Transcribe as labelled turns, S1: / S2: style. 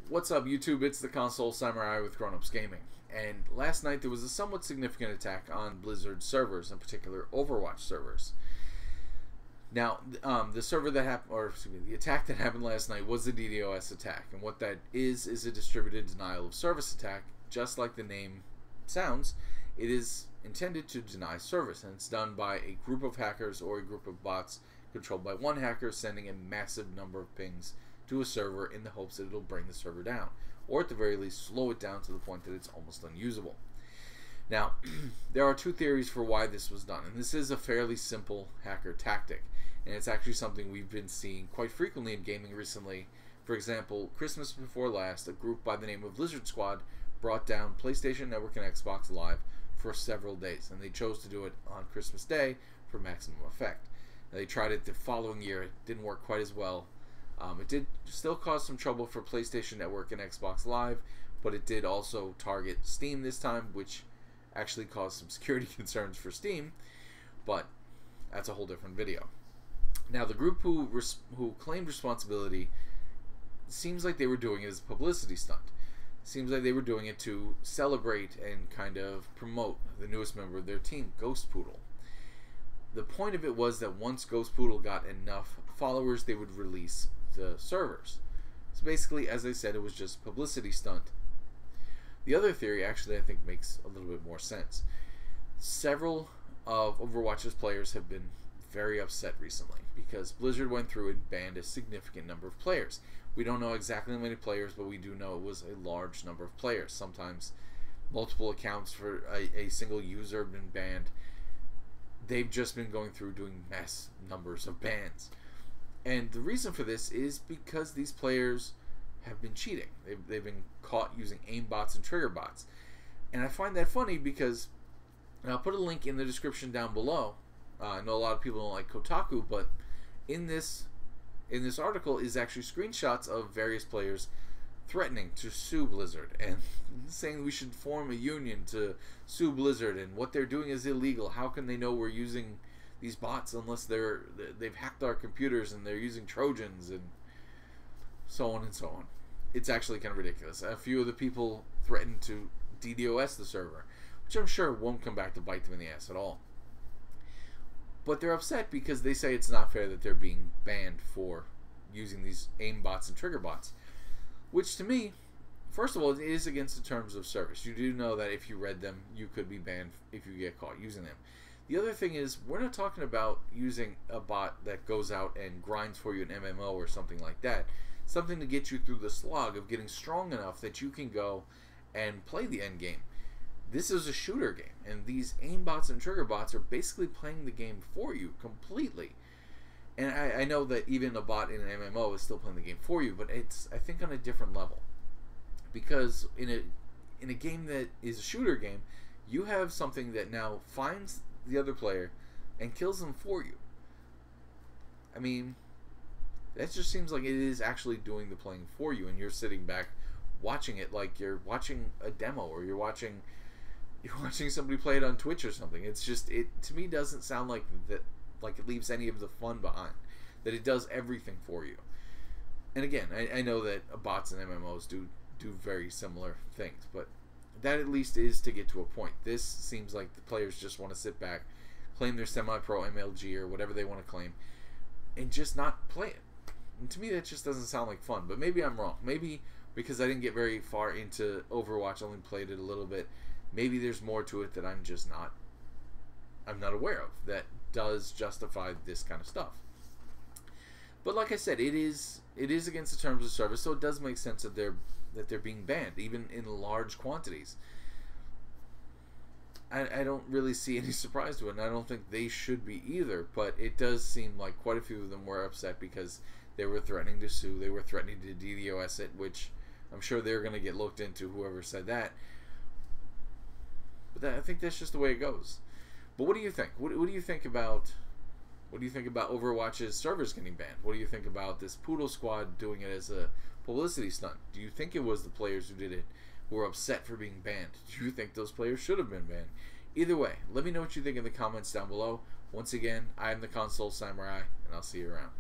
S1: What's up, YouTube? It's the Console Samurai with Grown Ups Gaming. And last night there was a somewhat significant attack on Blizzard servers, in particular Overwatch servers. Now, the server that happened, or excuse me, the attack that happened last night was the DDoS attack, and what that is a distributed denial of service attack. Just like the name sounds, it is intended to deny service, and it's done by a group of hackers or a group of bots controlled by one hacker sending a massive number of pings to a server in the hopes that it'll bring the server down, or at the very least slow it down to the point that it's almost unusable. Now, there are two theories for why this was done, and this is a fairly simple hacker tactic, and it's actually something we've been seeing quite frequently in gaming recently. For example, Christmas before last, a group by the name of Lizard Squad brought down PlayStation Network and Xbox Live for several days, and they chose to do it on Christmas Day for maximum effect. Now, they tried it the following year. It didn't work quite as well. It did still cause some trouble for PlayStation Network and Xbox Live, but it did also target Steam this time, which actually caused some security concerns for Steam, but that's a whole different video. Now, the group who claimed responsibility seems like they were doing it as a publicity stunt. Seems like they were doing it to celebrate and kind of promote the newest member of their team, Ghost Poodle. The point of it was that once Ghost Poodle got enough followers, they would release the servers. So basically, as I said, it was just a publicity stunt. The other theory actually I think makes a little bit more sense. Several of Overwatch's players have been very upset recently because Blizzard went through and banned a significant number of players. We don't know exactly how many players, but we do know it was a large number of players. Sometimes multiple accounts for a single user have been banned. They've just been going through doing mass numbers of bans. And the reason for this is because these players have been cheating. They've been caught using aim bots and trigger bots. And I find that funny because, and I'll put a link in the description down below. I know a lot of people don't like Kotaku, but in this article is actually screenshots of various players threatening to sue Blizzard and saying we should form a union to sue Blizzard, and what they're doing is illegal. How can they know we're using these bots unless they've hacked our computers and they're using Trojans, and so on and so on. It's actually kind of ridiculous. A few of the people threatened to DDoS the server, which I'm sure won't come back to bite them in the ass at all. But they're upset because they say it's not fair that they're being banned for using these aim bots and trigger bots. Which to me, first of all, it is against the terms of service. You do know that if you read them, you could be banned if you get caught using them. The other thing is, we're not talking about using a bot that goes out and grinds for you an MMO or something like that. Something to get you through the slog of getting strong enough that you can go and play the end game. This is a shooter game, and these aim bots and trigger bots are basically playing the game for you completely. And I know that even a bot in an MMO is still playing the game for you, but it's, I think, on a different level. Because in a game that is a shooter game, you have something that now finds the other player and kills them for you. I mean, that just seems like it is actually doing the playing for you, and you're sitting back watching it like you're watching a demo, or you're watching somebody play it on Twitch or something. It's just, it to me doesn't sound like that, like it leaves any of the fun behind, that it does everything for you. And again, I know that bots and MMOs do very similar things, but that at least is to get to a point. This seems like the players just want to sit back, claim their semi-pro MLG or whatever they want to claim, and just not play it. And to me, that just doesn't sound like fun. But maybe I'm wrong. Maybe because I didn't get very far into Overwatch, only played it a little bit. Maybe there's more to it that I'm not aware of that does justify this kind of stuff. But like I said, it is against the terms of service, so it does make sense that they're being banned, even in large quantities. I don't really see any surprise to it, and I don't think they should be either, but it does seem like quite a few of them were upset because they were threatening to sue, they were threatening to DDoS it, which I'm sure they're going to get looked into, whoever said that. But I think that's just the way it goes. But what do you think? What do you think about Overwatch's servers getting banned? What do you think about this Poodle Squad doing it as a publicity stunt? Do you think it was the players who did it who were upset for being banned? Do you think those players should have been banned? Either way, let me know what you think in the comments down below. Once again, I am the Console Samurai, and I'll see you around.